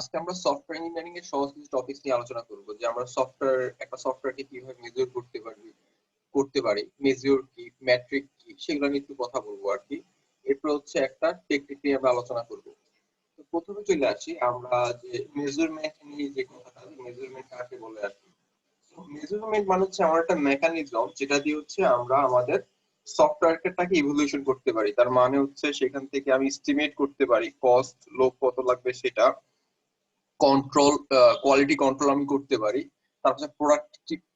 আজকে আমরা software engineering এর সহজ কিছু টপিকস নিয়ে আলোচনা করব যে আমরা সফটওয়্যারকে কিভাবে মেজর করতে পারি মেজর কি মেট্রিক কি সেগুলো নিয়ে একটু কথা বলবো আর কি। এরপর হচ্ছে একটা টেকনিক নিয়ে আমরা আলোচনা করব। তো প্রথমে চলে আসি আমরা যে মেজারমেন্ট নিয়ে, যে কথাটা মেজারমেন্ট কাকে বলে আর কি। মেজারমেন্ট মানে হচ্ছে আমার একটা মেকানিজম যেটা দিয়ে হচ্ছে আমরা আমাদের সফটওয়্যারটাকে ইভ্যালুয়েশন করতে পারি। তার মানে হচ্ছে সেখান থেকে আমি এস্টিমেট করতে পারি কস্ট লোক কত লাগবে, সেটা কন্ট্রোল কোয়ালিটি কন্ট্রোল আমি করতে পারি। তারপরে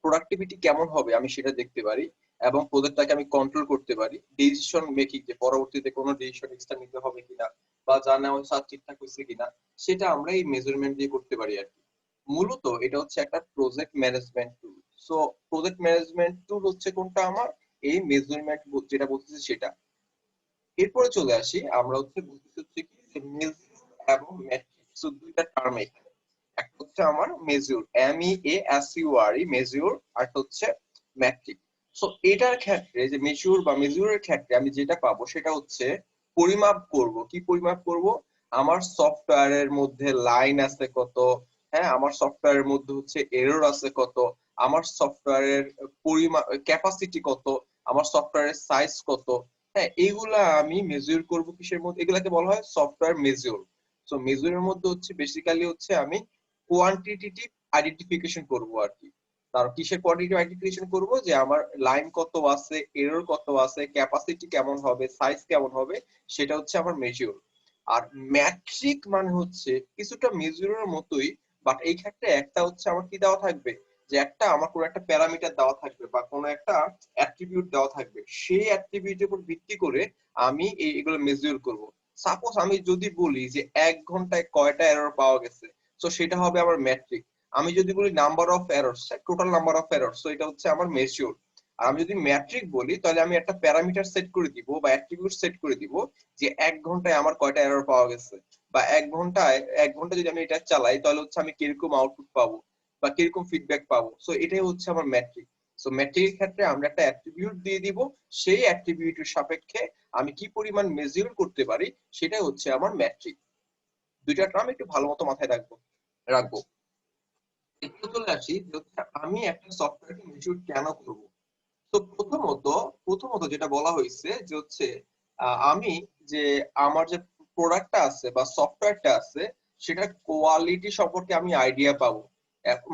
প্রোডাক্টিভিটি কেমন হবে আমি সেটা দেখতে পারি, এবং প্রজেক্টটাকে আমি কন্ট্রোল করতে পারি। ডিসিশন মেকিং, যে পরবর্তীতে কোনো ডিসিশন এক্সট্রা নিতে হবে কিনা বা যা নেওয়া সব ঠিকঠাক হয়েছে কিনা, সেটা আমরা এই মেজারমেন্ট দিয়ে করতে পারি আর কি। মূলত এটা হচ্ছে একটা প্রজেক্ট ম্যানেজমেন্ট টুল। সো প্রজেক্ট ম্যানেজমেন্ট টুল হচ্ছে কোনটা আমার, এই মেজারমেন্ট যেটা বলতেছি সেটা। এরপরে চলে আসি আমরা বলতেছি হচ্ছে কি যে মেজার এবং ম্যাট্রিক্স, দুইটা টার্ম এখানে। একটা হচ্ছে আমার মেজিউর, MEASURE মেজিউর, আর হচ্ছে ম্যাট্রিক। সো এটার ক্ষেত্রে যে মেজিউর বা মেজিউরের ক্ষেত্রে আমি যেটা পাবো সেটা হচ্ছে পরিমাপ করব। কি পরিমাপ করব? আমার সফটওয়্যারের মধ্যে লাইন আছে কত, হ্যাঁ আমার সফটওয়্যারের মধ্যে হচ্ছে এরর আছে কত, আমার সফটওয়্যারের পরিমাপ ক্যাপাসিটি কত, আমার সফটওয়্যারের সাইজ কত। হ্যাঁ এইগুলা আমি মেজিউর করব কিসের মধ্যে, এগুলাকে বলা হয় সফটওয়্যার মেজিউর। সো মেজিউরের মধ্যে হচ্ছে বেসিক্যালি হচ্ছে আমি কোয়ান্টিটেটিভ আইডেন্টিফিকেশন করব আর কি। তার কিসের কোয়ান্টিটেটিভ আইডেন্টিফিকেশন করব, যে আমার লাইন কত আছে, এরর কত আছে, ক্যাপাসিটি কেমন হবে, সাইজ কেমন হবে, সেটা হচ্ছে আমার মেজিউর। আর ম্যাট্রিক মানে হচ্ছে কিছুটা মেজিউরের মতোই, বাট এই ক্ষেত্রে একটা হচ্ছে আমার কি দেওয়া থাকবে, যে একটা আমার কোনো একটা প্যারামিটার দেওয়া থাকবে বা কোনো একটা অ্যাট্রিবিউট দেওয়া থাকবে, সেই অ্যাট্রিবিউটের উপর ভিত্তি করে আমি এগুলো মেজিউর করব। সাপোজ আমি যদি বলি যে 1 ঘন্টায় কয়টা এরর পাওয়া গেছে, তো সেটা হবে আমার ম্যাট্রিক। আমি যদি বলি number of errors, total number of errors, তো এটা হচ্ছে আমার মেজিউর। আর আমি যদি ম্যাট্রিক বলি তাহলে আমি একটা প্যারামিটার সেট করে দিব বা অ্যাট্রিবিউট সেট করে দিব, যে 1 ঘন্টায় আমার কয়টা এরর পাওয়া গেছে, বা 1 ঘন্টা যদি আমি এটা চালাই তাহলে হচ্ছে আমি কিরকম আউটপুট পাবো বা কিরকম ফিডব্যাক পাবো। সো এটাই হচ্ছে আমার ম্যাট্রিক। সো ম্যাট্রিকের ক্ষেত্রে আমরা একটা অ্যাট্রিবিউট দিয়ে দিব, সেই অ্যাট্রিবিউটের সাপেক্ষে আমি কি পরিমাণ মেজিউর করতে পারি সেটাই হচ্ছে আমার ম্যাট্রিক। দুইটা টার্ম একটু ভালো মতো মাথায় রাখবো। একটু চলে আসি যে হচ্ছে আমি একটা সফটওয়্যারকে মেজিউর কেন করব। তো প্রথমত যেটা বলা হয়েছে যে হচ্ছে আমি যে আমার যে প্রোডাক্টটা আছে বা সফটওয়্যারটা আছে সেটার কোয়ালিটি সম্পর্কে আমি আইডিয়া পাবো।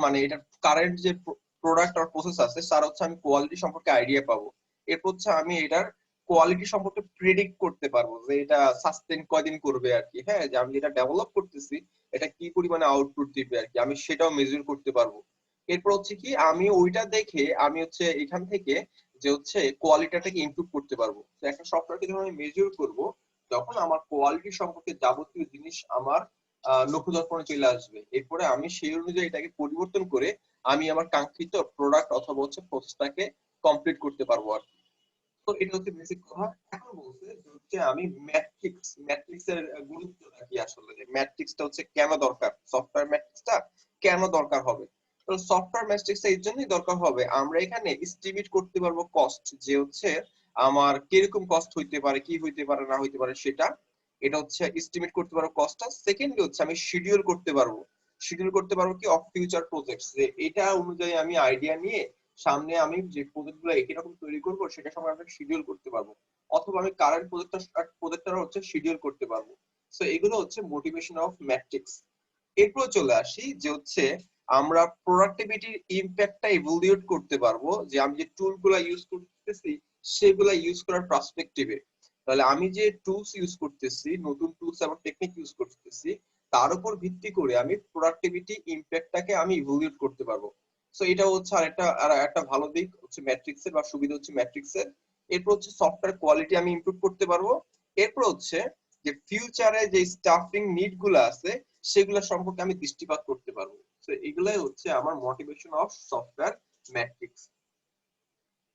মানে এটা কারেন্ট যে প্রোডাক্ট আর প্রসেস আছে তার হচ্ছে আমি কোয়ালিটি সম্পর্কে আইডিয়া পাবো। এরপর হচ্ছে আমি এটার কোয়ালিটি সম্পর্কে প্রেডিক্ট করতে পারবো যে এটা সাস্টেন কয়দিন করবে আর কি। হ্যাঁ, যে আমি যেটা ডেভেলপ করতেছি এটা কি পরিমাণে আউটপুট দিবে আর কি, আমি সেটাও মেজার করতে পারবো। এরপর হচ্ছে কি আমি ওইটা দেখে আমি হচ্ছে এখান থেকে যে হচ্ছে কোয়ালিটিটাকে ইমপ্রুভ করতে পারবো। তো একটা সফটওয়্যারকে যখন আমি মেজার করব তখন আমার কোয়ালিটি সম্পর্কে যাবতীয় জিনিস আমার লক্ষ্য দর্পণে চলে আসবে। এরপরে আমি সেই অনুযায়ী এটাকে পরিবর্তন করে আমি আমার কাঙ্ক্ষিত প্রোডাক্ট অথবা হচ্ছে প্রসেসটাকে কমপ্লিট করতে পারবো আর কি। তো এটা হচ্ছে বেসিক কথা। এখন বলছে যে হচ্ছে আমি ম্যাট্রিক্স এর গুরুত্বটা কি, আসলে যে ম্যাট্রিক্সটা হচ্ছে কেন দরকার, সফটওয়্যার ম্যাট্রিক্সটা কেন দরকার হবে। তো সফটওয়্যার ম্যাট্রিক্সটা এর জন্যই দরকার হবে, আমরা এখানে এস্টিমেট করতে পারবো কস্ট, যে হচ্ছে আমার কিরকম কস্ট হইতে পারে, কি হইতে পারে না হইতে পারে সেটা। এটা হচ্ছে এস্টিমেট করতে পারবো কস্টটা। সেকেন্ডলি হচ্ছে আমি শিডিউল করতে পারবো কি অফ ফিউচার প্রজেক্টস, যে এটা অনুযায়ী আমি আইডিয়া নিয়ে সামনে আমি যে প্রজেক্ট গুলো একই রকম তৈরি করবো সেটা সময় আমরা শিডিউল করতে পারবো, অথবা আমি কারেন্ট প্রজেক্টটা হচ্ছে শিডিউল করতে পারবো। সো এগুলো হচ্ছে মোটিভেশন অফ ম্যাট্রিক্স। এরপর চলে আসি যে হচ্ছে আমরা প্রোডাক্টিভিটির ইমপ্যাক্টটা ইভ্যালুয়েট করতে পারবো, যে আমি যে টুলগুলো ইউজ করতেছি সেগুলা ইউজ করার পার্সপেক্টিভে। তাহলে আমি যে টুলস ইউজ করতেছি, নতুন টুলস এবং টেকনিক ইউজ করতেছি, তার উপর ভিত্তি করে আমি প্রোডাক্টিভিটি ইমপ্যাক্টটাকে আমি ইভ্যালুয়েট করতে পারবো। সো এটা হচ্ছে আর একটা ভালো দিক হচ্ছে ম্যাট্রিক্সের বা সুবিধা হচ্ছে ম্যাট্রিক্সের। এরপর হচ্ছে সফটওয়্যার কোয়ালিটি আমি ইমপ্রুভ করতে পারবো। এরপর হচ্ছে যে ফিউচারে যে স্টাফিং নিড গুলো আছে সেগুলো সম্পর্কে আমি দৃষ্টিপাত করতে পারবো। তো এগুলাই হচ্ছে আমার মোটিভেশন অফ সফটওয়্যার ম্যাট্রিক্স।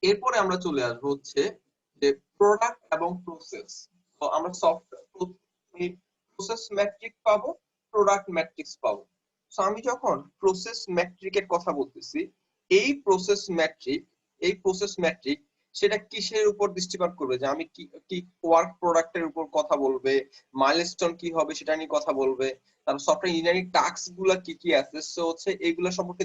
এরপরে আমরা চলে আসবো হচ্ছে যে প্রোডাক্ট এবং প্রসেস। তো আমরা সফটওয়্যার প্রসেস ম্যাট্রিক পাবো, প্রোডাক্ট ম্যাট্রিক্স পাবো। তো আমি যখন প্রসেস ম্যাট্রিকের কথা বলতেছি, এই প্রসেস ম্যাট্রিক সেটা কিসের উপর দৃষ্টিপাত করবে, যে আমি কি কি ওয়ার্ক প্রোডাক্টের উপর কথা বলবে, মাইলস্টোন কি হবে সেটা নিয়ে কথা বলবে, তারপর সফটওয়্যার ইঞ্জিনিয়ারিং টাস্ক গুলা কি কি আছে, সো হচ্ছে এগুলো সম্পর্কে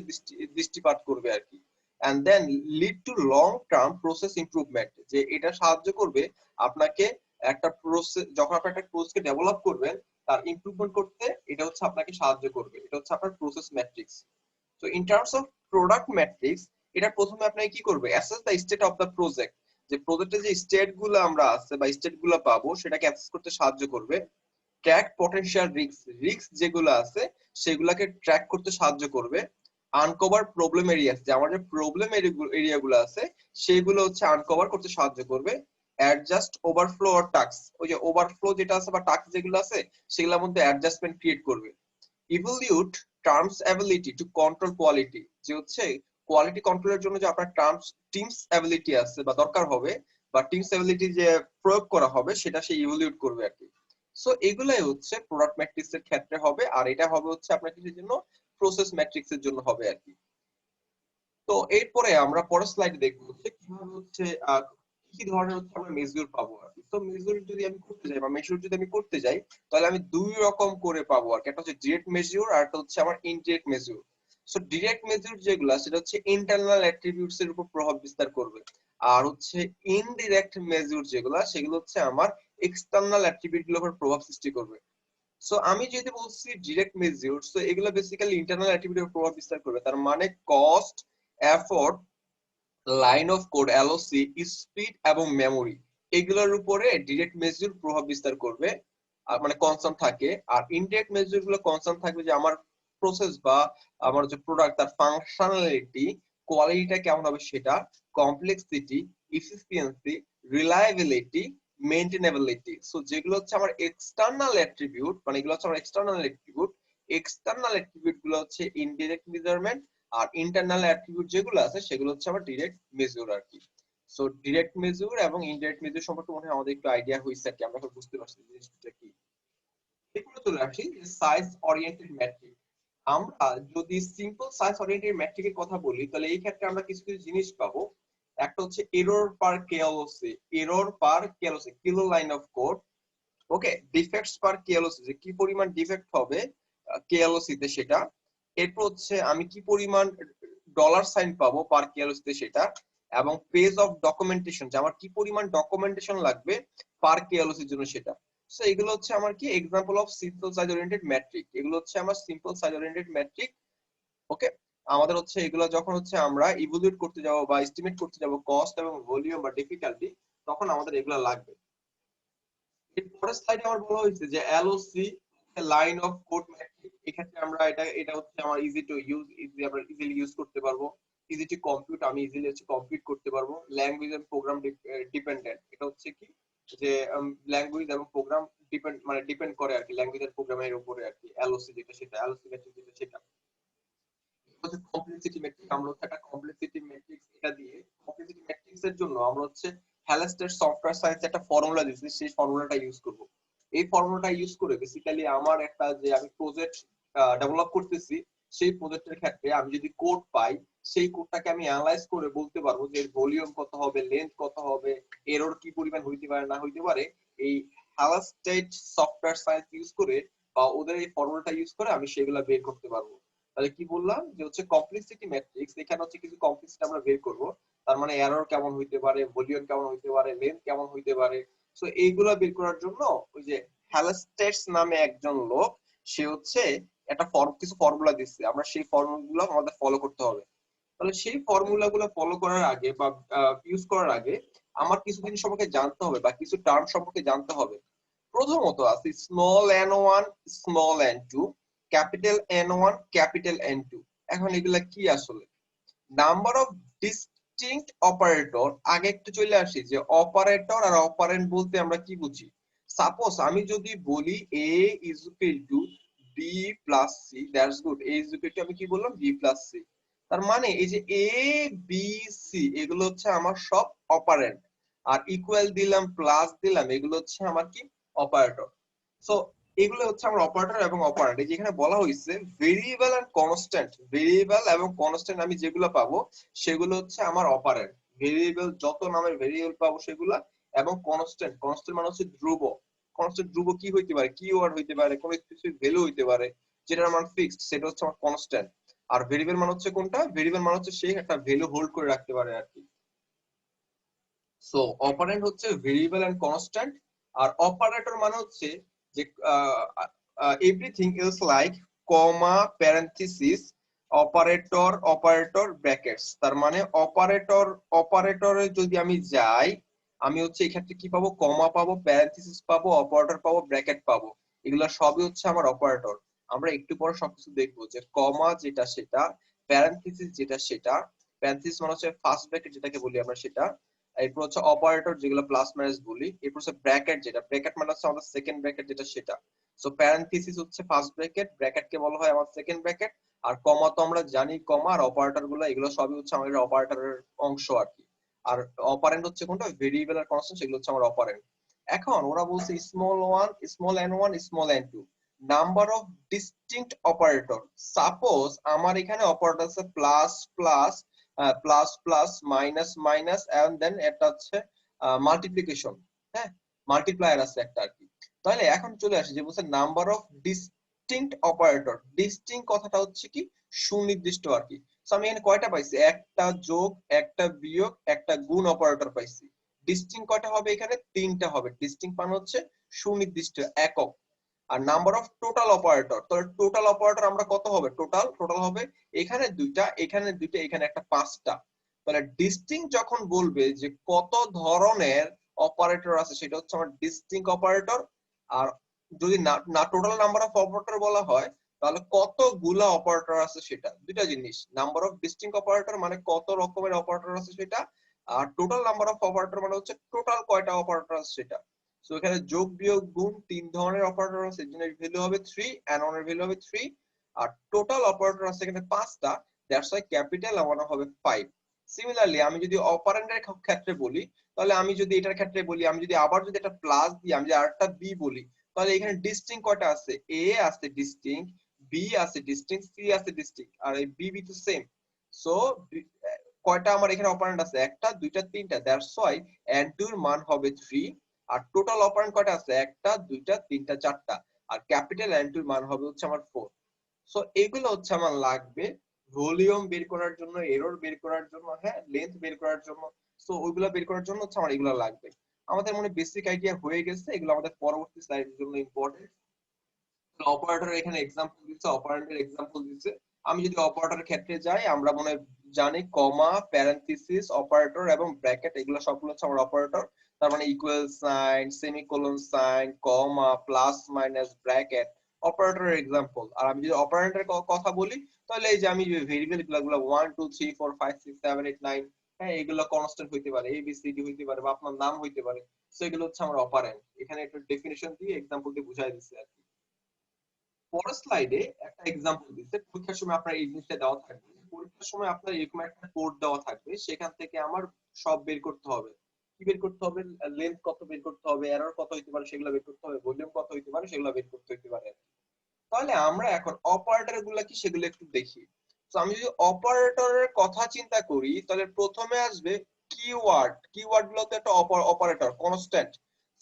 দৃষ্টিপাত করবে আর কি। And then lead to long term process improvement, যে এটা সাহায্য করবে আপনাকে একটা প্রসেস, যখন আপনি একটা প্রসেসকে ডেভেলপ করবেন তার ইমপ্রুভমেন্ট করতে, এটা হচ্ছে আপনাকে সাহায্য করবে। এটা হচ্ছে আপনার প্রসেস ম্যাট্রিক্স। তো in terms of product matrix, এটা প্রথমে আপনাকে কি করবে, assess the state of the project, যে প্রজেক্টের যে স্টেট গুলো আমরা আছে বা স্টেট গুলো পাবো সেটাকে অ্যাসেস করতে সাহায্য করবে। ট্র্যাক পটেনশিয়াল রিস্ক, রিস্ক যেগুলো আছে সেগুলোকে ট্র্যাক করতে সাহায্য করবে। আনকভার প্রবলেম এরিয়াস, যে আমার যে প্রবলেম এরিয়া গুলো আছে সেগুলো হচ্ছে আনকভার করতে সাহায্য করবে। অ্যাডজাস্ট ওভারফ্লো অর টাস্ক, ওই যে ওভারফ্লো যেটা আছে বা টাস্ক যেগুলো আছে সেগুলোর মধ্যে অ্যাডজাস্টমেন্ট ক্রিয়েট করবে। Evaluate terms ability to control quality, যে হচ্ছে কোয়ালিটি কন্ট্রোলের জন্য যে আপনার টার্মস টিমস অ্যাবিলিটি আছে বা দরকার হবে, বা টিমস অ্যাবিলিটি যে প্রয়োগ করা হবে সেটা সে ইভ্যালুয়েট করবে আর কি। সো এগুলাই হচ্ছে প্রোডাক্ট ম্যাট্রিক্স এর ক্ষেত্রে হবে, আর এটা হবে হচ্ছে আপনার কিসের জন্য, প্রসেস ম্যাট্রিক্স এর জন্য হবে আর কি। তো এরপরে আমরা পরের স্লাইডে দেখবো হচ্ছে কিভাবে হচ্ছে কি ধরনের হচ্ছে আমরা মেজর পাবো আর কি। তো মেজর যদি আমি করতে যাই বা মেজর যদি আমি করতে যাই, তাহলে আমি দুই রকম করে পাবো আর কি। একটা হচ্ছে ডিরেক্ট মেজর আর একটা হচ্ছে আমার indirect major. So direct major যেগুলা সেটা হচ্ছে ইন্টারনাল অ্যাট্রিবিউটস এর উপর প্রভাব বিস্তার করবে, আর হচ্ছে ইনডিরেক্ট মেজর যেগুলা সেগুলো হচ্ছে আমার এক্সটার্নাল অ্যাট্রিবিউট গুলোর উপর প্রভাব সৃষ্টি করবে। সো আমি যেহেতু বলছি ডিরেক্ট মেজর, সো এগুলো বেসিক্যালি ইন্টারনাল অ্যাট্রিবিউটের উপর প্রভাব বিস্তার করবে। তার মানে cost, effort, line of code, LOC, speed এবং মেমোরি, এগুলোর উপরে ডিরেক্ট মেজর প্রভাব বিস্তার করবে, মানে কনসার্ন থাকে। আর ইনডিরেক্ট মেজর গুলো কনসার্ন থাকবে যে আমার প্রসেস বা আমার যে প্রোডাক্ট তার ফাংশনালিটি, কোয়ালিটিটা কেমন হবে সেটা, কমপ্লেক্সিটি, এফিসিয়েন্সি, রিলায়েবিলিটি, মেইনটেনেবিলিটি। সো যেগুলো হচ্ছে আমার এক্সটার্নাল অ্যাট্রিবিউট, মানে এগুলো হচ্ছে আমার এক্সটার্নাল অ্যাট্রিবিউট। এক্সটার্নাল অ্যাট্রিবিউট গুলো হচ্ছে ইনডিরেক্ট মেজারমেন্ট, আর ইন্টারনাল অ্যাট্রিবিউট যেগুলো আছে সেগুলো হচ্ছে আমার ডিরেক্ট মেজর আর কি। সো ডিরেক্ট মেজর এবং ইনডিরেক্ট মেজর সম্পর্কে মনে হয় আমাদের একটু আইডিয়া হয়েছে আর কি, আমরা এখন বুঝতে পারছি জিনিসটা কি। এরপরে চলে আসি সাইজ ওরিয়েন্টেড ম্যাট্রিক। আমরা যদি সিম্পল সাইজ ওরিয়েন্টেড ম্যাট্রিকের কথা বলি, তাহলে এই ক্ষেত্রে আমরা কিছু কিছু জিনিস পাবো। একটা হচ্ছে error per KLOC, error per KLOC, kilo line of code. Okay, defects per KLOC, যে কি পরিমাণ ডিফেক্ট হবে কেএলওসি তে সেটা। এরপর হচ্ছে আমি কি পরিমাণ ডলার সাইন পাবো পার কেএলওসি তে সেটা। এবং পেজ অফ ডকুমেন্টেশন, যে আমার কি পরিমাণ ডকুমেন্টেশন লাগবে পার কেএলওসি এর জন্য সেটা। সো এগুলো হচ্ছে আমার কি example of simple size oriented matric, এগুলো হচ্ছে আমার সিম্পল সাইজ ওরিয়েন্টেড ম্যাট্রিক। ওকে, আমাদের হচ্ছে এগুলো যখন হচ্ছে আমরা ইভালুয়েট করতে যাব বা এস্টিমেট করতে যাব কস্ট এবং ভলিউম বা ডিফিকাল্টি, তখন আমাদের এগুলো লাগবে। এর পরের স্লাইডে আমার বলা হয়েছে যে LOC, line of code matric. এক্ষেত্রে আমরা এটা হচ্ছে আমার ইজি টু ইউজ, আমরা ইজিলি ইউজ করতে পারবো। ইজি টু কম্পিউট, আমি ইজিলি হচ্ছে কম্পিউট করতে পারবো। ল্যাঙ্গুয়েজ এন্ড প্রোগ্রাম ডিপেন্ডেন্ট, এটা হচ্ছে কি যে ল্যাঙ্গুয়েজ এবং প্রোগ্রাম ডিপেন্ড করে আর কি, ল্যাঙ্গুয়েজ এর প্রোগ্রামের উপরে আর কি। এলওসি যেটা সেটা, এলওসি ম্যাট্রিক যেটা সেটা হচ্ছে কমপ্লেক্সিটি ম্যাট্রিক। আমরা হচ্ছে একটা কমপ্লেক্সিটি ম্যাট্রিক্স এটা দিয়ে, কমপ্লেক্সিটি ম্যাট্রিক্স এর জন্য আমরা হচ্ছে হ্যালস্টেড সফটওয়্যার সায়েন্স একটা ফর্মুলা দিয়েছি, সেই ফর্মুলাটা ইউজ করব। এই ফর্মুলাটা ইউজ করে বেসিক্যালি আমার একটা যে আমি প্রজেক্ট ডেভেলপ করতেছি, সেই প্রজেক্টের ক্ষেত্রে আমি যদি কোড পাই, সেই কোডটাকে আমি অ্যানালাইজ করে বলতে পারবো যে ভলিউম কত হবে, লেন্থ কত হবে, এরর কি পরিমাণ হইতে পারে না হইতে পারে। এই হ্যালস্টেড সফটওয়্যার সায়েন্স ইউজ করে বা ওদের এই ফর্মুলাটা ইউজ করে আমি সেগুলা বের করতে পারবো। তাহলে কি বললাম যে হচ্ছে কমপ্লেক্সিটি ম্যাট্রিক্স, এখানে হচ্ছে কিছু কমপ্লেক্সিটি আমরা বের করব। তার মানে এরর কেমন হইতে পারে, ভলিউম কেমন হইতে পারে, লেন্থ কেমন হইতে পারে। সো এইগুলা বের করার জন্য ওই যে হ্যালস্টেডস নামে একজন লোক, সে হচ্ছে একটা কিছু ফর্মুলা দিচ্ছে, আমরা সেই ফর্মুলাগুলো আমাদের ফলো করতে হবে। তাহলে সেই ফর্মুলাগুলো ফলো করার আগে বা ইউজ করার আগে আমার কিছু জিনিস সম্পর্কে জানতে হবে বা কিছু টার্ম সম্পর্কে জানতে হবে। প্রথমত আছে small n1, small n2, capital N1, capital N2। এখন এগুলা কি আসলে? নাম্বার অফ ডিস্টিংক্ট অপারেটর, আগে একটু চলে আসি যে অপারেটর আর অপারেন্ড বলতে আমরা কি বুঝি। সাপোজ আমি যদি বলি a is equal to b plus c, that's good. a is equal to আমি কি বললাম, b plus c। তার মানে এই যে a b c এগুলো হচ্ছে আমার সব অপারেন্ড, আর ইকুয়াল দিলাম, প্লাস দিলাম, এগুলো হচ্ছে আমার কি অপারেটর। সো এগুলো হচ্ছে আমার অপারেটর এবং অপারেন্ড। এই যেখানে বলা হয়েছে ভেরিয়েবল এন্ড কনস্ট্যান্ট, ভেরিয়েবল এবং কনস্ট্যান্ট আমি যেগুলো পাবো সেগুলো হচ্ছে আমার অপারেন্ড। ভেরিয়েবল যত নামের ভেরিয়েবল পাবো সেগুলা, এবং কনস্ট্যান্ট, কনস্ট্যান্ট মানে হচ্ছে ধ্রুব। কনস্ট্যান্ট ধ্রুব কি হইতে পারে, কিওয়ার্ড হইতে পারে, কোনো স্পেসিফিক ভ্যালু হইতে পারে যেটার মান ফিক্সড, সেটা হচ্ছে আমার কনস্ট্যান্ট। আর ভেরিয়েবল মানে হচ্ছে কোনটা, ভেরিয়েবল মানে হচ্ছে সে একটা ভ্যালু হোল্ড করে রাখতে পারে আর কি। সো অপারেন্ড হচ্ছে ভেরিয়েবল এন্ড কনস্ট্যান্ট, আর অপারেটর মানে হচ্ছে যে everything else like comma, parenthesis, operator, operator, brackets. তার মানে অপারেটর, অপারেটরে যদি আমি যাই, আমি হচ্ছে এক্ষেত্রে কি পাবো, কমা পাবো, প্যারেনথেসিস পাবো, অপারেটর পাবো, ব্র্যাকেট পাবো। এগুলা সবই হচ্ছে আমার অপারেটর। আমরা একটু পরে সবকিছু দেখবো যে কমা যেটা সেটা, প্যারেনথেসিস যেটা সেটা, প্যারেনথেসিস মানে হচ্ছে ফার্স্ট ব্র্যাকেট যেটাকে বলি আমরা সেটা, এরপর হচ্ছে অপারেটর যেগুলো প্লাস মাইনাস বলি, এরপর হচ্ছে ব্র্যাকেট, যেটা ব্র্যাকেট মানে হচ্ছে আমাদের সেকেন্ড ব্র্যাকেট যেটা সেটা। সো প্যারেনথেসিস হচ্ছে ফার্স্ট ব্র্যাকেট, ব্র্যাকেট কে বলা হয় আমার সেকেন্ড ব্র্যাকেট, আর কমা তো আমরা জানি, কমা আর অপারেটর গুলো এগুলো সবই হচ্ছে আমাদের অপারেটরের অংশ আর কি। আর অপারেন্ড হচ্ছে কোনটা, ভেরিয়েবল আর কনস্ট্যান্ট, সেগুলো হচ্ছে আমার অপারেন্ড। এখন ওরা বলছে small one, small N one, small N two, number of distinct operator. Suppose আমার এখানে অপারেটর আছে plus plus, plus plus, minus minus, and then এটা হচ্ছে মাল্টিপ্লিকেশন, হ্যাঁ, মাল্টিপ্লায়ার আছে একটা আর কি। তাহলে এখন চলে আসে যে বলছে number of distinct operator. Distinct কথাটা হচ্ছে কি, সুনির্দিষ্ট আর কি। সো আমি এখানে কয়টা পাইছি, একটা যোগ, একটা বিয়োগ, একটা গুণ অপারেটর পাইছি। ডিস্টিংক্ট কয়টা হবে এখানে, তিনটা হবে। ডিস্টিংক্ট মানে হচ্ছে সুনির্দিষ্ট, একক। আর নাম্বার অফ টোটাল অপারেটর, তাহলে টোটাল অপারেটর আমরা কত হবে, টোটাল টোটাল হবে এখানে দুইটা, এখানে দুইটা, এখানে একটা, পাঁচটা। তাহলে ডিস্টিংক্ট যখন বলবে যে কত ধরনের অপারেটর আছে, সেটা হচ্ছে আমার ডিস্টিংক্ট অপারেটর। আর যদি না না টোটাল নাম্বার অফ অপারেটর বলা হয়, তাহলে কতগুলা অপারেটর আছে সেটা। দুইটা জিনিস, নাম্বার অফ ডিস্টিংক্ট অপারেটর মানে কত রকমের অপারেটর আছে সেটা, আর টোটাল নাম্বার অফ অপারেটর মানে হচ্ছে টোটাল কয়টা অপারেটর আছে সেটা। সো এখানে যোগ বিয়োগ গুণ তিন ধরনের অপারেটর আছে, এর ভ্যালু হবে 3, and এর ভ্যালু হবে 3। আর টোটাল অপারেটর আছে এখানে পাঁচটা, দ্যাটস ওয়াই ক্যাপিটাল আমার হবে 5। সিমিলারলি আমি যদি অপারেন্ডের ক্ষেত্রে বলি, তাহলে আমি যদি এটার ক্ষেত্রে বলি, আমি যদি আবার যদি একটা প্লাস দিই, আমি যদি আরেকটা বি বলি, তাহলে এখানে ডিস্টিংক্ট কয়টা আছে, এ আছে ডিস্টিংক্ট, বি আছে ডিস্টিংক্ট, সি আছে ডিস্টিংক্ট, আর এই বি বি তো সেম। সো কয়টা আমার এখানে অপারেন্ড আছে, একটা, দুইটা, তিনটা, দ্যাটস ওয়াই এন টু এর মান হবে 3। আর টোটাল অপারেন্ড কয়টা আছে, একটা, দুইটা, তিনটা, চারটা, আর ক্যাপিটাল এন টু এর মান হবে হচ্ছে আমার 4। সো এগুলো হচ্ছে আমার লাগবে ভলিউম বের করার জন্য, এরর বের করার জন্য, হ্যাঁ, লেন্থ বের করার জন্য। সো ওইগুলা বের করার জন্য হচ্ছে আমার এগুলো লাগবে। আমাদের মনে বেসিক আইডিয়া হয়ে গেছে, এগুলো আমাদের পরবর্তী স্লাইডের জন্য ইম্পর্টেন্ট। অপারেটর এখানে এক্সাম্পল দিচ্ছে, অপারেন্ডের এক্সাম্পল দিচ্ছে। আমি যদি অপারেটরের ক্ষেত্রে যাই, আমরা মনে জানি কমা, প্যারেনথেসিস, অপারেটর এবং ব্র্যাকেট, এগুলো সবগুলো হচ্ছে আমার অপারেটর। তার মানে ইকুয়াল সাইন, সেমিকোলন সাইন, কমা, প্লাস মাইনাস, ব্র্যাকেট, অপারেটরের এক্সাম্পল। আর আমি যদি অপারেন্ডের কথা বলি, তাহলে এই যে আমি ভেরিয়েবল গুলো 1 2 3 4 5 6 7 8 9, হ্যাঁ, এগুলো কনস্ট্যান্ট হইতে পারে, এ বি সি ডি হইতে পারে, বা আপনার নাম হইতে পারে। সো এগুলো হচ্ছে আমার অপারেন্ড। এখানে একটা ডেফিনিশন দিয়ে এক্সাম্পল দিয়ে বুঝাই দিচ্ছে আর কি। পরের স্লাইডে একটা এক্সাম্পল দিচ্ছে, পরীক্ষার সময় আপনার এই জিনিসটা দেওয়া থাকবে, পরীক্ষার সময় আপনার এরকম একটা কোড দেওয়া থাকবে, সেখান থেকে আমার সব বের করতে হবে। কি বের করতে হবে, লেন্থ কত বের করতে হবে, এরর কত হইতে পারে সেগুলো বের করতে হবে, ভলিউম কত হইতে পারে সেগুলো বের করতে হইতে পারে। তাহলে আমরা এখন অপারেটর গুলা কি সেগুলো একটু দেখি। তো আমি যদি অপারেটরের কথা চিন্তা করি, তাহলে প্রথমে আসবে কিওয়ার্ড। কিওয়ার্ড গুলো তো একটা অপারেটর, কনস্ট্যান্ট।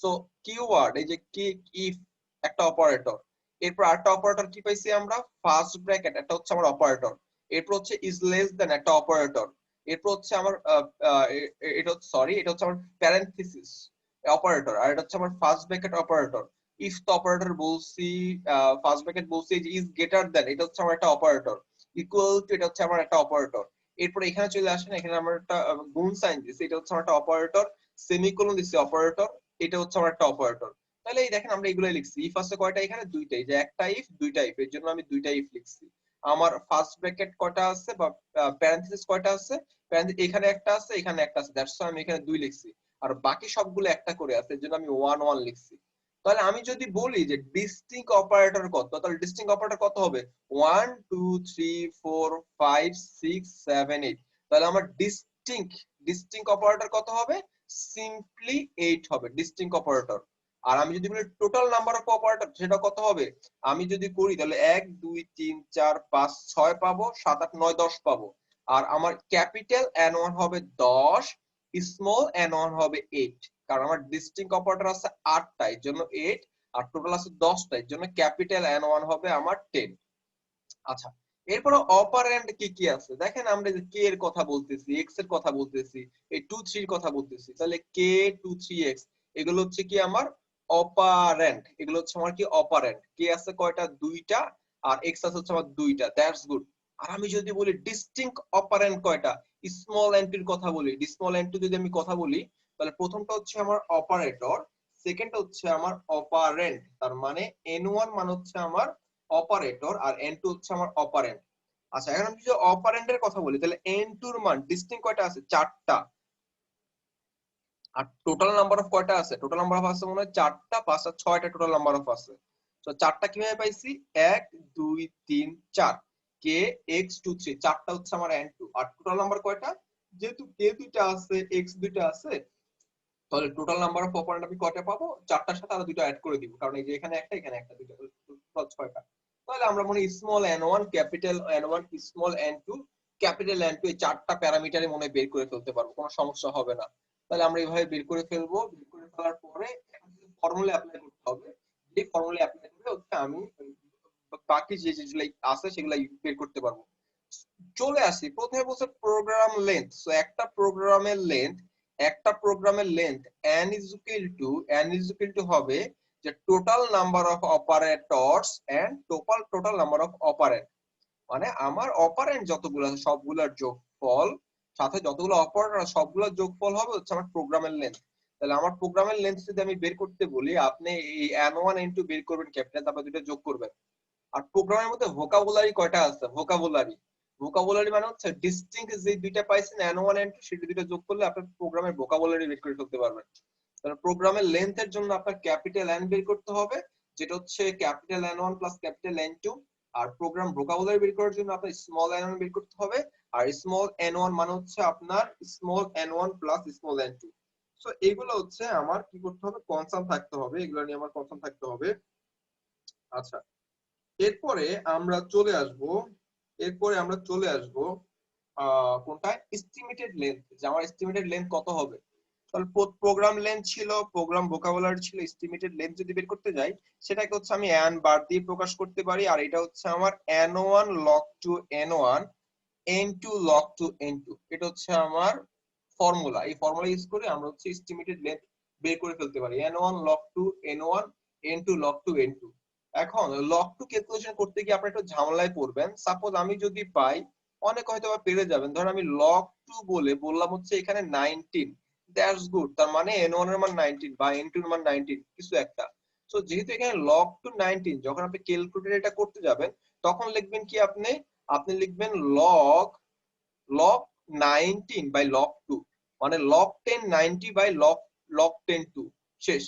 সো কিওয়ার্ড, এই যে কি, ইফ একটা অপারেটর। এরপর আরেকটা অপারেটর কি পাইছি আমরা, ফার্স্ট ব্র্যাকেট, একটা হচ্ছে আমার অপারেটর। এরপর হচ্ছে ইজ লেস দেন, একটা অপারেটর। এরপর হচ্ছে আমার এটা সরি, এটা হচ্ছে আমার প্যারেনথেসিস অপারেটর, আর এটা হচ্ছে আমার ফার্স্ট ব্র্যাকেট অপারেটর। ইফ তো অপারেটর বলছি, ফার্স্ট ব্র্যাকেট বলছি যে ইজ গ্রেটার দেন, এটা হচ্ছে আমার একটা অপারেটর। ইকুয়াল টু, এটা হচ্ছে আমার একটা অপারেটর। এরপর এখানে চলে আসেন, এখানে আমার একটা গুণ সাইন দিছি, এটা হচ্ছে আমার একটা অপারেটর। সেমিকোলন দিছি, অপারেটর। এটা হচ্ছে আমার একটা অপারেটর। তাহলে এই দেখেন আমরা এগুলাই লিখছি। ইফ আছে কয়টা এখানে, দুইটাই, যে একটা ইফ দুইটা ইফ, এর জন্য আমি দুইটা ইফ লিখছি। আমার ফার্স্ট ব্র্যাকেট কয়টা আছে, বা প্যারেনথেসিস কয়টা আছে, এখানে একটা আছে, এখানে একটা আছে, দ্যাটস আমি এখানে দুই লিখছি। আর বাকি সবগুলো একটা করে আছে, এর জন্য আমি 1 1 লিখছি। তাহলে আমি যদি বলি যে ডিস্টিংক্ট অপারেটর কত, তাহলে ডিস্টিংক্ট অপারেটর কত হবে, 1 2 3 4 5 6 7 8। তাহলে আমার ডিস্টিংক্ট অপারেটর কত হবে, সিম্পলি 8 হবে ডিস্টিংক্ট অপারেটর। আর আমি যদি বলি টোটাল নাম্বার অফ অপারেটর, সেটা কত হবে, আমি যদি করি তাহলে 1 2 3 4 5 6 পাবো, 7 8 9 10 পাবো। আর আমার ক্যাপিটাল N1 হবে 10, স্মল N1 হবে 8, কারণ আমার ডিস্টিংক্ট অপারেটর আছে 8টা, এর জন্য 8, আর টোটাল আছে 10টা, এর জন্য ক্যাপিটাল N1 হবে আমার 10। আচ্ছা, এরপর অপারেন্ড কি কি আছে দেখেন, আমরা যে কে এর কথা বলতেছি, এক্স এর কথা বলতেছি, এই 2 3 এর কথা বলতেছি, তাহলে কে 2 3 এক্স এগুলো হচ্ছে কি আমার অপারেন্ড, এগুলো হচ্ছে আমার কি অপারেন্ড। কে আছে কয়টা? দুইটা, আর এক্স আছে হচ্ছে আমার দুইটা, দ্যাটস গুড। আর আমি যদি বলি ডিস্টিংক্ট অপারেন্ড কয়টা, স্মল এন এর কথা বলি, স্মল এন যদি আমি কথা বলি, তাহলে প্রথমটা হচ্ছে আমার অপারেটর, সেকেন্ডটা হচ্ছে আমার অপারেন্ড, তার মানে N1 মানে হচ্ছে আমার অপারেটর আর N2 হচ্ছে আমার অপারেন্ড। আচ্ছা, এখন আমি যদি অপারেন্ডের কথা বলি, তাহলে N2 এর মান ডিস্টিংক্ট কয়টা আছে? 4টা। আর টোটাল নাম্বার অফ কয়টা আছে? টোটাল নাম্বার অফ আছে মনে হয় 4টা, 5 আর 6টা টোটাল নাম্বার অফ আছে। তো 4টা কিভাবে পাইছি? 1 2 3 4, কে এক্স 2 3, 4টা হচ্ছে আমার N2। আর টোটাল নাম্বার কয়টা? যেহেতু কে দুইটা আছে, এক্স দুইটা আছে, তাহলে টোটাল নাম্বার অফ অপারেন্ড আমি কয়টা পাবো? 4টার সাথে আরো দুটো অ্যাড করে দিব, কারণ এই যে এখানে একটা, এখানে একটা, দুটো, টোটাল 6টা। তাহলে আমরা মনে small N1, capital N1, small N2, capital N2, এই 4টা প্যারামিটারে মনে বের করে ফেলতে পারবো, কোনো সমস্যা হবে না। তাহলে আমরা এইভাবে বের করে ফেলবো। বের করে ফেলার পরে এখন ফর্মুলা অ্যাপ্লাই করতে হবে। এই ফর্মুলা অ্যাপ্লাই করে হচ্ছে আমি বাকি যে যেগুলো আছে সেগুলো বের করতে পারবো। চলে আসি, প্রথমে বলছে প্রোগ্রাম লেন্থ। সো একটা প্রোগ্রামের length n is equal to হবে যে total number of operators and total number of operand, মানে আমার অপারেন্ড যতগুলো আছে সবগুলোর যোগফল সাথে যতগুলো অপারেটর সবগুলোর যোগফল হবে হচ্ছে আমার প্রোগ্রামের লেন্থ। তাহলে আমার প্রোগ্রামের লেন্থ যদি আমি বের করতে বলি, আপনি এই n1 n2 বের করবেন ক্যাপিটাল, তারপর দুটো যোগ করবেন। আর প্রোগ্রামের মধ্যে ভোকাবুলারি কয়টা আছে? ভোকাবুলারি মানে হচ্ছে ডিস্টিংক্ট যে দুইটা পাইছেন N1 N2, সেটা দুইটা যোগ করলে আপনি প্রোগ্রামের ভোকাবুলারি বের করে ফেলতে পারবেন। তাহলে প্রোগ্রামের লেন্থের জন্য আপনার ক্যাপিটাল N বের করতে হবে, যেটা হচ্ছে capital N1 plus capital N2। আর প্রোগ্রাম ভোকাবুলারি বের করার জন্য আপনার স্মল N1 বের করতে হবে, আর স্মল N1 মানে হচ্ছে আপনার small N1 plus small N2। So এগুলো হচ্ছে আমার কি করতে হবে? কনসার্ন থাকতে হবে, এগুলো নিয়ে আমার কনসার্ন থাকতে হবে। আচ্ছা, এরপরে আমরা চলে আসব কোনটা? এস্টিমেটেড লেন্থ, যে আমার এস্টিমেটেড লেন্থ কত হবে। তাহলে প্রোগ্রাম লেন্থ ছিল, প্রোগ্রাম ভোকাবুলারি ছিল, এস্টিমেটেড লেন্থ যদি বের করতে যাই, সেটাকে হচ্ছে আমি n বার দিয়ে প্রকাশ করতে পারি। আর এটা হচ্ছে আমার n1 log to n1 n2 log to n2, এটা হচ্ছে আমার ফর্মুলা। এই ফর্মুলা ইউজ করে আমরা হচ্ছে এস্টিমেটেড লেন্থ বের করে ফেলতে পারি, n1 log to n1 n2 log to n2। এখন লগ টু ক্যালকুলেশন করতে গিয়ে আপনারা একটু ঝামেলায় পড়বেন। সাপোজ আমি যদি পাই, অনেক হয়তো পেরে যাবেন, ধরুন আমি লগ টু বললাম হচ্ছে এখানে 19, দ্যাটস গুড, তার মানে n1 এর মান 19 বা n2 এর মান 19 কিছু একটা। সো যেহেতু এখানে লগ টু 19, যখন আপনি ক্যালকুলেটর এটা করতে যাবেন, তখন লিখবেন কি আপনি লিখবেন লগ লগ 19 বাই লগ 2, মানে লগ 10 90 বাই লগ লগ 10 2, শেষ।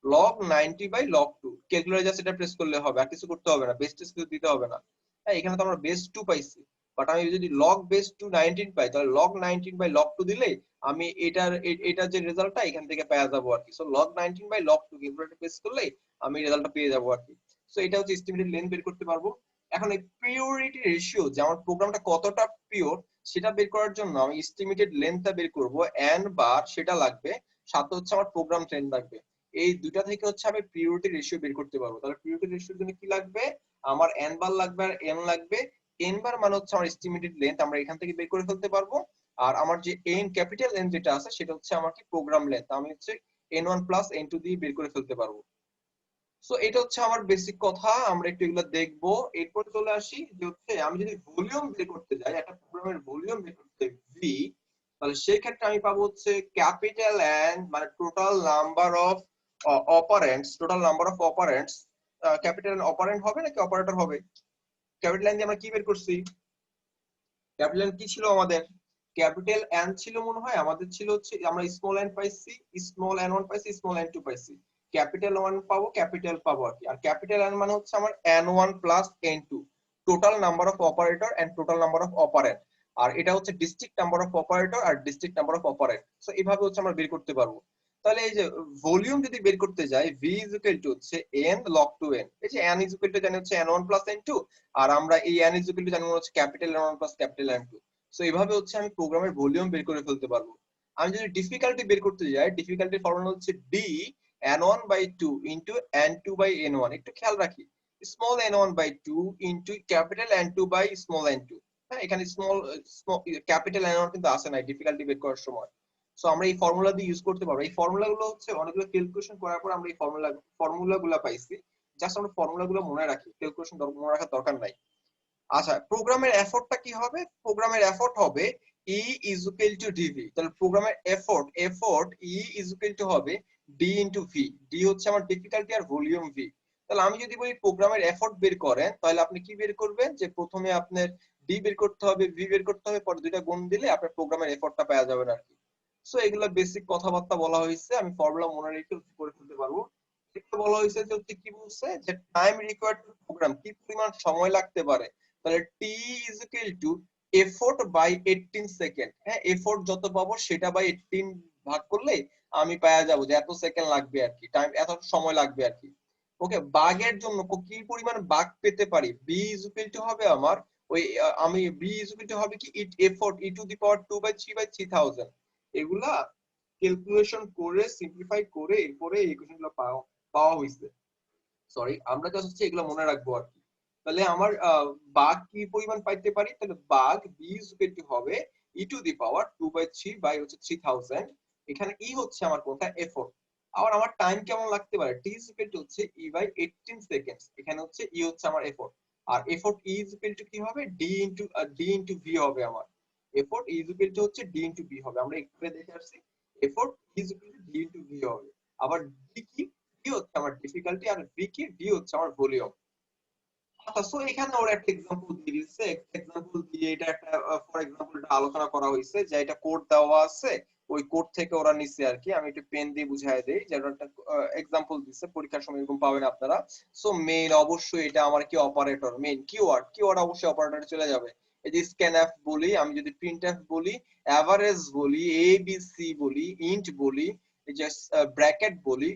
Log 90 by log 2, calculator just এটা প্রেস করলে হবে, আর কিছু করতে হবে না, বেস টেস কিছু দিতে হবে না। হ্যাঁ, এখানে তো আমরা বেস 2 পাইছি, বাট আমি যদি লগ বেস 2 19 পাই, তাহলে লগ 19 বাই লগ 2 দিলে আমি এটার যে রেজাল্টটা এখান থেকে পেয়ে যাবো আর কি। So log 19 by log 2 calculator press করলে আমি রেজাল্টটা পেয়ে যাবো আর কি। সো এটা হচ্ছে এস্টিমেটেড লেন্থ বের করতে পারবো। এখন এই পিওরিটি রেশিও, যে আমার প্রোগ্রামটা কতটা পিওর সেটা বের করার জন্য আমি এস্টিমেটেড লেন্থটা বের করব, n বার সেটা লাগবে, সাথে হচ্ছে আমার প্রোগ্রাম ট্রেন লাগবে। এই দুইটা থেকে হচ্ছে আমি পিওরিটি রেশিও বের করতে পারবো। তাহলে পিওরিটি রেশিওর জন্য কি লাগবে? আমার n বার লাগবে আর n লাগবে। n বার মানে হচ্ছে আমার এস্টিমেটেড লেন্থ, আমরা এখান থেকে বের করে ফেলতে পারবো। আর আমার যে n ক্যাপিটাল n যেটা আছে সেটা হচ্ছে আমার কি প্রোগ্রাম লেন্থ, আমি হচ্ছে n1 প্লাস n2 দিয়ে বের করে ফেলতে পারবো। সো এটা হচ্ছে আমার বেসিক কথা, আমরা একটু এগুলো দেখবো। এরপর চলে আসি যে হচ্ছে আমি যদি ভলিউম বের করতে যাই, একটা প্রোগ্রামের ভলিউম বের করতে ভি, তাহলে সেই ক্ষেত্রে আমি পাবো হচ্ছে ক্যাপিটাল এন, মানে total number of operands. Capital operand হবে নাকি অপারেটর হবে? ক্যাপিটাল এন দিয়ে আমরা কি বের করছি? ক্যাপিটাল এন কি ছিল আমাদের? ক্যাপিটাল এন ছিল মনে হয় আমাদের, ছিল হচ্ছে আমরা স্মল এন পাইছি, স্মল এন ওয়ান পাইছি, স্মল এন টু পাইছি, ক্যাপিটাল ওয়ান পাবো, ক্যাপিটাল পাবো আর কি। আর ক্যাপিটাল এন মানে হচ্ছে আমার N one plus N two, total number of operator and total number of operand. আর এটা হচ্ছে ডিস্ট্রিক্ট নাম্বার অফ অপারেটর আর distinct number of operand. So এইভাবে হচ্ছে আমরা বের করতে পারবো। তাহলে এই যে ভলিউম যদি বের করতে যাই, v is equal to হচ্ছে n log to n, এই যে n is equal to জানি হচ্ছে n1 plus n2, আর আমরা এই n is equal to জানি হচ্ছে capital n1 plus capital n2। So এইভাবে হচ্ছে আমি প্রোগ্রামের ভলিউম বের করে ফেলতে পারবো। আমি যদি ডিফিকাল্টি বের করতে যাই, ডিফিকাল্টির ফর্মুলা হচ্ছে d n1/2 ইনটু n2/n1। একটু খেয়াল রাখি, small n1/2 into capital n2 by small n2। হ্যাঁ, এখানে স্মল ক্যাপিটাল n1 কিন্তু আসে নাই ডিফিকাল্টি বের করার সময়। সো আমরা এই ফর্মুলা দিয়ে ইউজ করতে পারবো। এই ফর্মুলাগুলো হচ্ছে অনেকগুলো ক্যালকুলেশন করার পর আমরা এই ফর্মুলাগুলো পাইছি। জাস্ট আমরা ফর্মুলাগুলো মনে রাখি, ক্যালকুলেশন মনে রাখার দরকার নাই। আচ্ছা, প্রোগ্রামের এফর্টটা কি হবে? প্রোগ্রামের এফর্ট হবে E is equal to dv। তাহলে প্রোগ্রামের effort E is equal to হবে d into v। d হচ্ছে আমার ডিফিকাল্টি আর ভলিউম v। তাহলে আমি যদি বলি প্রোগ্রামের এফর্ট বের করেন, তাহলে আপনি কি বের করবেন? যে প্রথমে আপনার d বের করতে হবে, v বের করতে হবে, পরে দুইটা গুণ দিলে আপনার প্রোগ্রামের এফর্টটা পাওয়া যাবে আর কি। সো এগুলো বেসিক কথাবার্তা বলা হয়েছে, আমি ফর্মুলা মনে রেখে করে ফেলতে পারবো। একটু বলা হয়েছে যে হচ্ছে কি বলছে, যে টাইম রিকোয়ার্ড টু প্রোগ্রাম, কি পরিমাণ সময় লাগতে পারে। তাহলে t is equal to effort by 18 second. হ্যাঁ, এফোর্ট যত পাবো সেটা বাই 18 ভাগ করলে আমি পাওয়া যাবো যে এত সেকেন্ড লাগবে আর কি, টাইম এত সময় লাগবে আর কি। ওকে, বাগের জন্য কি পরিমাণ বাগ পেতে পারি, b is equal to হবে আমার ওই আমি b is equal to হবে কি ইট এফোর্ট e টু দি পাওয়ার 2/3/3000। এগুলা ক্যালকুলেশন করে সিম্পলিফাই করে এরপরে এই ইকুয়েশনগুলো পাওয়া পাওয়া হইছে। সরি, আমরা জাস্ট হচ্ছে এগুলো মনে রাখবো আর কি। তাহলে আমার বাঘ কি পরিমাণ পাইতে পারি, তাহলে বাঘ বি ইজ ইকুয়াল টু হবে ই টু দি পাওয়ার 2/3 বাই হচ্ছে 3000। এখানে ই হচ্ছে আমার কোনটা এফোর্ট। আবার আমার টাইম কেমন লাগতে পারে, টি ইজ ইকুয়াল টু হচ্ছে ই বাই 18 সেকেন্ডস। এখানে হচ্ছে ই হচ্ছে আমার এফোর্ট, আর effort E is equal to কি হবে, ডি ইনটু ভি হবে আমার। Effort E is equal to হচ্ছে ডি ইনটু ভি হবে, আমরা একটু দেখে আসছি। Effort is equal to D into V হবে। আবার ডি কি, ডি হচ্ছে আমার ডিফিকাল্টি, আর ভি কি, ভি হচ্ছে আমার ভলিউম। আচ্ছা, সো এখানে ওরা একটা এক্সাম্পল দিয়ে দিচ্ছে, এক্সাম্পল দিয়ে এটা একটা ফর এক্সাম্পল এটা আলোচনা করা হয়েছে যে এটা কোড দেওয়া আছে, ওই কোড থেকে ওরা নিচ্ছে আর কি। আমি একটু পেন দিয়ে বুঝাই দেই যে এটা একটা এক্সাম্পল দিচ্ছে, পরীক্ষার সময় এরকম পাবেন আপনারা। সো মেইন অবশ্যই এটা আমার কি অপারেটর, মেইন কিওয়ার্ড অবশ্যই অপারেটরে চলে যাবে। এই যে স্ক্যানএফ বলি, আমি যদি প্রিন্টএফ বলি, এভারেজ বলি, এবিসি বলি, ইন্ট বলি, এই যে ব্র্যাকেট বলি,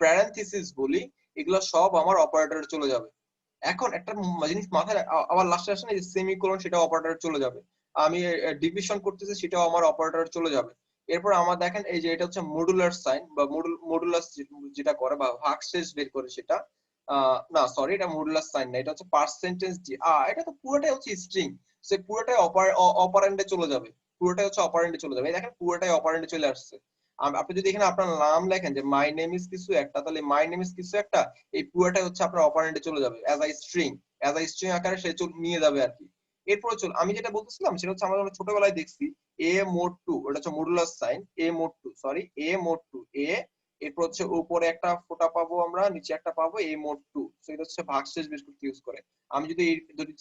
প্যারেনথেসিস বলি, এগুলো সব আমার অপারেটরে চলে যাবে। এখন একটা জিনিস মাথায় আবার লাস্টে আসে না, যে সেমিকোলন, সেটা অপারেটরে চলে যাবে। আমি ডিভিশন করতেছি, সেটাও আমার অপারেটরে চলে যাবে। এরপর আমার দেখেন এই যে এটা হচ্ছে মডুলার সাইন বা মডুলাস যেটা করে বা ভাগশেষ বের করে সেটা, না সরি, এটা মডুলার সাইন না, এটা হচ্ছে পার্সেন্টেজ ডি। এটা তো পুরোটাই হচ্ছে স্ট্রিং, সে পুরোটাই অপারেন্ডে চলে যাবে, পুরোটাই হচ্ছে অপারেন্ডে চলে যাবে। এই দেখেন পুরোটাই অপারেন্ডে চলে আসছে। আপনি যদি এখানে আপনার নাম লেখেন যে মাই নেম ইজ কিছু একটা, তাহলে মাই নেম ইজ কিছু একটা এই পুরোটাই হচ্ছে আপনার অপারেন্ডে চলে যাবে অ্যাজ আ স্ট্রিং আকারে সে নিয়ে যাবে আর কি। এরপর চল, আমি যেটা বলতেছিলাম সেটা হচ্ছে আমরা ছোটবেলায় দেখছি এ মোড টু, ওটা হচ্ছে মডুলাস সাইন, এ মোড টু, সরি এ মোড টু এ, এরপর হচ্ছে উপরে একটা ফোঁটা পাবো আমরা, নিচে একটা পাবো এ মোড টু। সো এটা হচ্ছে ভাগশেষ বের করতে ইউজ করে। আমি যদি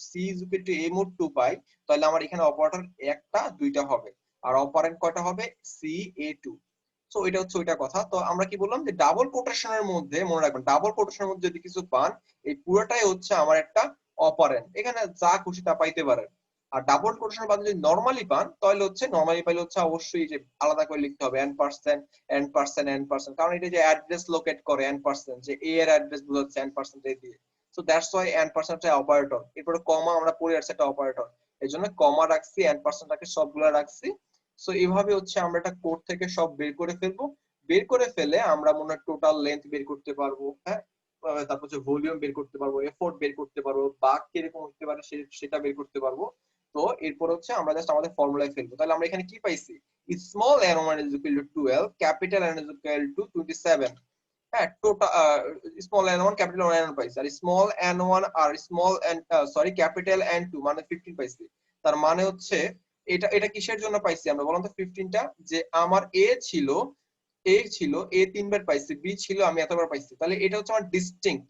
C is equal to A mod two পাই, তাহলে আমার এখানে অপারেটর একটা দুইটা হবে, আর অপারেন্ড কয়টা হবে, সি এ টু। সো এটা হচ্ছে ওইটা কথা। তো আমরা কি বললাম যে ডাবল কোটেশনের মধ্যে, মনে রাখবেন ডাবল কোটেশনের মধ্যে যদি কিছু পান, এই পুরোটাই হচ্ছে আমার একটা অপারেন্ড, এখানে যা খুশি তা পাইতে পারেন। আর ডাবল কোটেশনের বাদে যদি নরমালি পান, তাহলে হচ্ছে নরমালি পাইলে হচ্ছে অবশ্যই যে আলাদা করে লিখতে হবে n%, n%, কারণ এটা যে অ্যাড্রেস লোকেট করে n%, যে এ এর অ্যাড্রেস বোঝাচ্ছে n% দিয়ে। So that's why n% operator. এরপরে কমা আমরা পড়ে আসছে একটা অপারেটর, এই জন্য কমা রাখছি, n% রাখছি, সবগুলা রাখছি। সো এইভাবে হচ্ছে আমরা একটা কোড থেকে সব বের করে ফেলবো। বের করে ফেলে আমরা মনে হয় টোটাল লেন্থ বের করতে পারবো। হ্যাঁ, তারপর হচ্ছে ভলিউম বের করতে পারবো, এফোর্ট বের করতে পারবো, বাগ কিরকম হতে পারে সেটা বের করতে পারবো। তো এরপর হচ্ছে আমরা জাস্ট আমাদের ফর্মুলায় ফেলবো। তাহলে আমরা এখানে কি পাইছি, small n1 is equal to 12, capital n is equal to 27। হ্যাঁ, total small n1 capital n1 পাইছি, আর স্মল n1 আর small n sorry capital n2 মানে 15 পাইছি। তার মানে হচ্ছে এটা এটা কিসের জন্য পাইছি আমরা বললাম তো 15টা, যে আমার এ ছিল এ তিনবার পাইছি, বি ছিল আমি এতবার পাইছি, তাহলে এটা হচ্ছে আমার ডিস্টিংক্ট।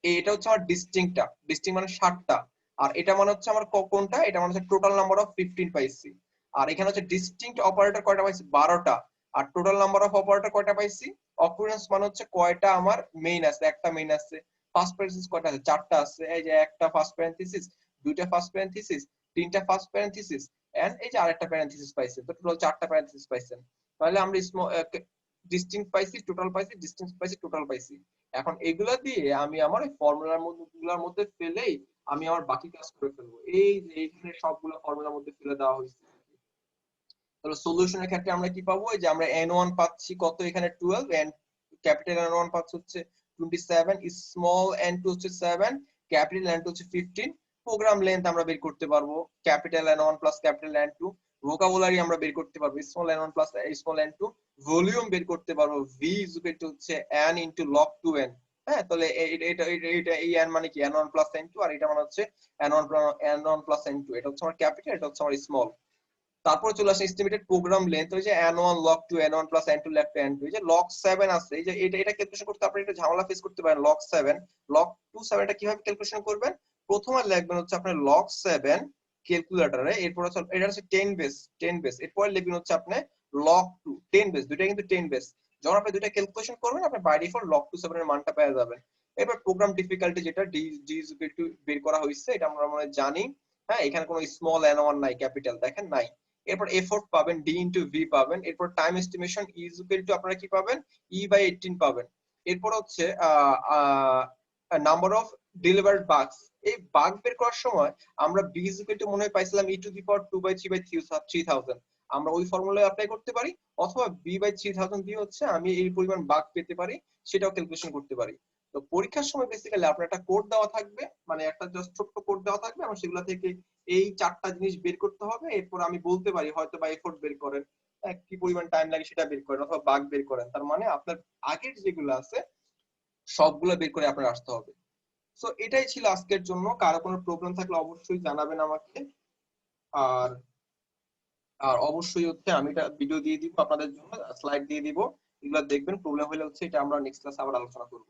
এটা হচ্ছে আমার ডিস্টিংক্টটা, ডিস্টিংক্ট মানে 7টা। আর এটা মানে হচ্ছে আমার কোনটা, এটা মানে হচ্ছে টোটাল নাম্বার অফ 15 পাইছি। আর এখানে হচ্ছে ডিস্টিংক্ট অপারেটর কয়টা পাইছি, 12টা। আর টোটাল নাম্বার অফ অপারেটর কয়টা পাইছি, অকুরেন্স মানে হচ্ছে কয়টা আমার মেইন আছে, একটা মেইন আছে। ফার্স্ট প্যারেন্থেসিস কয়টা আছে, 4টা আছে। এই যে একটা ফার্স্ট প্যারেন্থেসিস, দুইটা ফার্স্ট প্যারেন্থেসিস, তিনটা ফার্স্ট প্যারেন্থেসিস, এন্ড এই যে আরেকটা প্যারেন্থেসিস পাইছে। তো টোটাল 4টা প্যারেন্থেসিস পাইছেন। তাহলে আমরা ডিস্টিংক্ট পাইছি, টোটাল পাইছি, ডিস্টিংক্ট পাইছি, টোটাল পাইছি। এখন এগুলা দিয়ে আমি আমার ফর্মুলার মধ্যে ফেলেই আমি আমার বাকি কাজ করে ফেলবো। এই যে এখানে সবগুলো ফর্মুলার মধ্যে ফেলে দেওয়া হয়েছে। তাহলে সলিউশনের ক্ষেত্রে আমরা কি পাবো, এই যে আমরা n1 পাচ্ছি কত, এখানে 12, এন্ড ক্যাপিটাল n1 পাচ্ছি হচ্ছে 27, স্মল n2 হচ্ছে 7, ক্যাপিটাল n2 হচ্ছে 15। প্রোগ্রাম লেন্থ আমরা বের করতে পারবো capital n1 plus capital n2। Vocabulary আমরা বের করতে পারবো small n1 plus small n2। Volume বের করতে পারবো v ইজ ইকুয়াল টু হচ্ছে n ইনটু log 2n। হ্যাঁ, তাহলে এটা এই n মানে কি n1 প্লাস n2, আর এটা মানে হচ্ছে n1 প্লাস n2। এটা হচ্ছে আমার ক্যাপিটাল, এটা হচ্ছে আমার স্মল। তারপর চলে আসে এস্টিমেটেড প্রোগ্রাম লেন্থ, ওই যে n1 log 2 n1 plus n2 log 2 n2, এই যে log 7 আছে, এই যে এটা ক্যালকুলেশন করতে আপনি একটা ঝামেলা ফেস করতে পারেন। log 7 log 2 7 এটা কিভাবে ক্যালকুলেশন করবেন, প্রথমে লিখবেন হচ্ছে আপনার log 7 ক্যালকুলেটরে, এরপর হচ্ছে এটা হচ্ছে 10 বেস 10 বেস, এরপর লিখবেন হচ্ছে আপনি log 2 10 বেস, দুইটা কিন্তু 10 বেস। যখন আপনি দুইটা ক্যালকুলেশন করবেন আপনি বাই ডিফল্ট log 2 7 এর মানটা পেয়ে যাবেন। এবার প্রোগ্রাম ডিফিকাল্টি যেটা ডি ইজ ইকুয়াল টু বের করা হয়েছে, এটা আমরা মনে হয় জানি। হ্যাঁ, এখানে কোনো স্মল n1 নাই, ক্যাপিটাল দেখেন নাই। এরপর এফোর্ট পাবেন ডি ইনটু ভি পাবেন। এরপর time estimation is equal two আপনারা কি পাবেন, ই বাই 18 পাবেন। এরপর হচ্ছে নাম্বার অফ ডেলিভার্ড বাগস, এই বাগ বের করার সময় আমরা বি ইজ ইকুয়াল টু মনে হয় পাইছিলাম E to the power 2 by 3 by 3000। আমরা ওই ফর্মুলায় অ্যাপ্লাই করতে পারি, অথবা বি বাই 3000 দিয়ে হচ্ছে আমি এই পরিমাণ বাগ পেতে পারি, সেটাও ক্যালকুলেশন করতে পারি। তো পরীক্ষার সময় বেসিক্যালি আপনার একটা কোড দেওয়া থাকবে, মানে একটা জাস্ট ছোট্ট কোড দেওয়া থাকবে, এবং সেগুলো থেকে এই 4টা জিনিস বের করতে হবে। এরপর আমি বলতে পারি হয়তো বা এফোর্ট বের করেন, কি পরিমাণ টাইম লাগে সেটা বের করেন, অথবা বাগ বের করেন। তার মানে আপনার আগের যেগুলো আছে সবগুলো বের করে আপনার আসতে হবে। সো এটাই ছিল আজকের জন্য। কারো কোনো প্রবলেম থাকলে অবশ্যই জানাবেন আমাকে। আর আর অবশ্যই হচ্ছে আমি এটা ভিডিও দিয়ে দিব আপনাদের জন্য, স্লাইড দিয়ে দিব, এগুলো দেখবেন। প্রবলেম হলে হচ্ছে এটা আমরা নেক্সট ক্লাসে আবার আলোচনা করব।